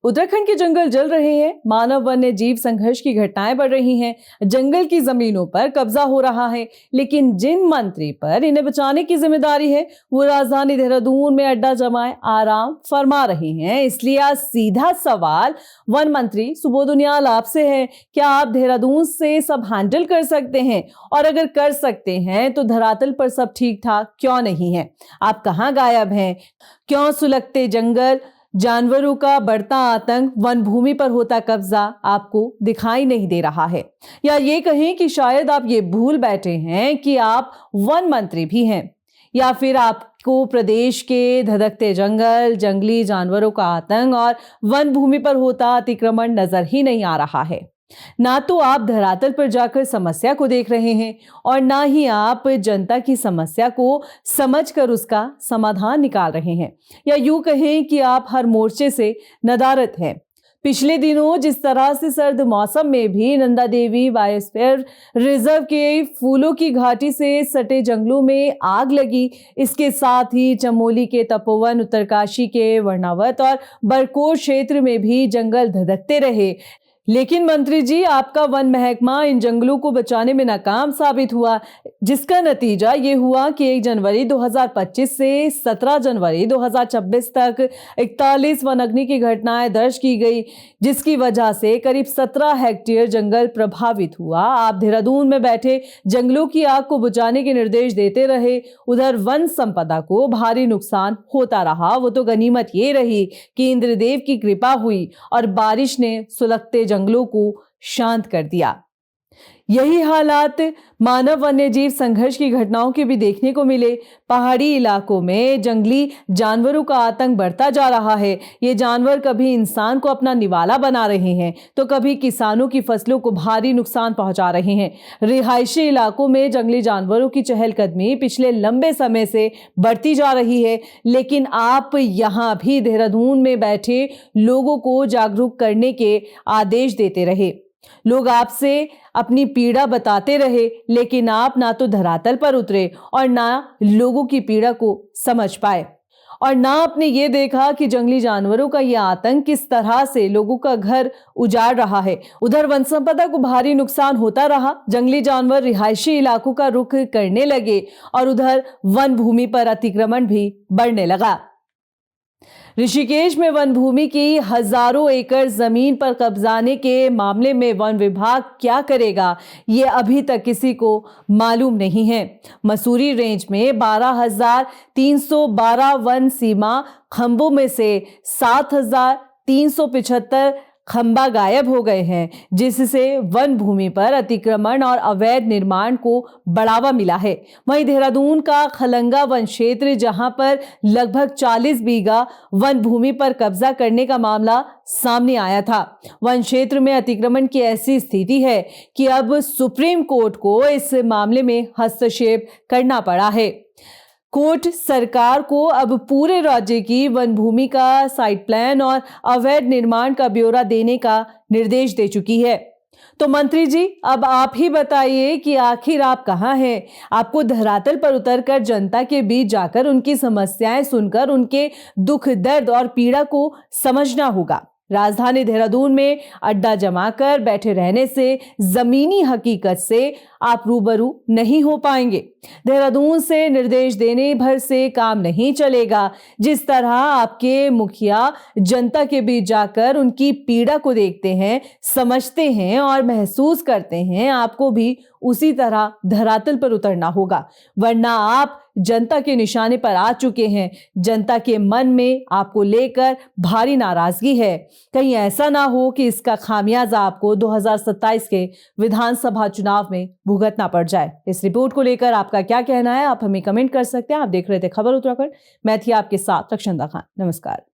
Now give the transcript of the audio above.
उत्तराखंड के जंगल जल रहे हैं, मानव वन्य जीव संघर्ष की घटनाएं बढ़ रही हैं, जंगल की जमीनों पर कब्जा हो रहा है। लेकिन जिन मंत्री पर इन्हें बचाने की जिम्मेदारी है वो राजधानी देहरादून में अड्डा जमाए आराम फरमा रहे हैं। इसलिए आज सीधा सवाल वन मंत्री सुबोध उनियाल आपसे है, क्या आप देहरादून से सब हैंडल कर सकते हैं? और अगर कर सकते हैं तो धरातल पर सब ठीक ठाक क्यों नहीं है? आप कहां गायब हैं? क्यों सुलगते जंगल, जानवरों का बढ़ता आतंक, वन भूमि पर होता कब्जा आपको दिखाई नहीं दे रहा है? या ये कहें कि शायद आप ये भूल बैठे हैं कि आप वन मंत्री भी हैं, या फिर आपको प्रदेश के धधकते जंगल, जंगली जानवरों का आतंक और वन भूमि पर होता अतिक्रमण नजर ही नहीं आ रहा है। ना तो आप धरातल पर जाकर समस्या को देख रहे हैं और ना ही आप जनता की समस्या को समझकर उसका समाधान निकाल रहे हैं, या यूं कहें कि आप हर मोर्चे से नदारत हैं। पिछले दिनों जिस तरह से सर्द मौसम में भी नंदा देवी बायोस्फीयर रिजर्व के फूलों की घाटी से सटे जंगलों में आग लगी, इसके साथ ही चमोली के तपोवन, उत्तरकाशी के वर्णावत और बरकोट क्षेत्र में भी जंगल धधकते रहे। लेकिन मंत्री जी, आपका वन महकमा इन जंगलों को बचाने में नाकाम साबित हुआ, जिसका नतीजा ये हुआ कि 1 जनवरी 2025 से 17 जनवरी 2026 तक 41 वन अग्नि की घटनाएं दर्ज की गई, जिसकी वजह से करीब 17 हेक्टेयर जंगल प्रभावित हुआ। आप देहरादून में बैठे जंगलों की आग को बुझाने के निर्देश देते रहे, उधर वन संपदा को भारी नुकसान होता रहा। वो तो गनीमत ये रही कि इंद्रदेव की कृपा हुई और बारिश ने सुलगते जंगलों को शांत कर दिया। यही हालात मानव वन्य जीव संघर्ष की घटनाओं के भी देखने को मिले। पहाड़ी इलाकों में जंगली जानवरों का आतंक बढ़ता जा रहा है। ये जानवर कभी इंसान को अपना निवाला बना रहे हैं तो कभी किसानों की फसलों को भारी नुकसान पहुंचा रहे हैं। रिहायशी इलाकों में जंगली जानवरों की चहलकदमी पिछले लंबे समय से बढ़ती जा रही है, लेकिन आप यहां भी देहरादून में बैठे लोगों को जागरूक करने के आदेश देते रहे। लोग आपसे अपनी पीड़ा बताते रहे, लेकिन आप ना तो धरातल पर उतरे और ना लोगों की पीड़ा को समझ पाए, और ना आपने ये देखा कि जंगली जानवरों का यह आतंक किस तरह से लोगों का घर उजाड़ रहा है। उधर वन संपदा को भारी नुकसान होता रहा, जंगली जानवर रिहायशी इलाकों का रुख करने लगे और उधर वन भूमि पर अतिक्रमण भी बढ़ने लगा। ऋषिकेश में वन भूमि की हजारों एकड़ जमीन पर कब्जाने के मामले में वन विभाग क्या करेगा, ये अभी तक किसी को मालूम नहीं है। मसूरी रेंज में 12,312 वन सीमा खंभों में से 7,375 खंभा गायब हो गए हैं, जिससे वन भूमि पर अतिक्रमण और अवैध निर्माण को बढ़ावा मिला है। वहीं देहरादून का खलंगा वन क्षेत्र, जहां पर लगभग 40 बीघा वन भूमि पर कब्जा करने का मामला सामने आया था। वन क्षेत्र में अतिक्रमण की ऐसी स्थिति है कि अब सुप्रीम कोर्ट को इस मामले में हस्तक्षेप करना पड़ा है। कोर्ट सरकार को अब पूरे राज्य की वन भूमि का साइट प्लान और अवैध निर्माण का ब्यौरा देने का निर्देश दे चुकी है। तो मंत्री जी, अब आप ही बताइए कि आखिर आप कहां हैं? आपको धरातल पर उतरकर जनता के बीच जाकर उनकी समस्याएं सुनकर उनके दुख, दर्द और पीड़ा को समझना होगा। राजधानी देहरादून में अड्डा जमाकर बैठे रहने से जमीनी हकीकत से आप रूबरू नहीं हो पाएंगे। देहरादून से निर्देश देने भर से काम नहीं चलेगा। जिस तरह आपके मुखिया जनता के बीच जाकर उनकी पीड़ा को देखते हैं, समझते हैं और महसूस करते हैं, आपको भी उसी तरह धरातल पर उतरना होगा, वरना आप जनता के निशाने पर आ चुके हैं। जनता के मन में आपको लेकर भारी नाराजगी है। कहीं ऐसा ना हो कि इसका खामियाजा आपको 2027 के विधानसभा चुनाव में भुगतना पड़ जाए। इस रिपोर्ट को लेकर आपका क्या कहना है, आप हमें कमेंट कर सकते हैं। आप देख रहे थे खबर उत्तराखंड, मैं थी आपके साथ रक्षंदा खान। नमस्कार।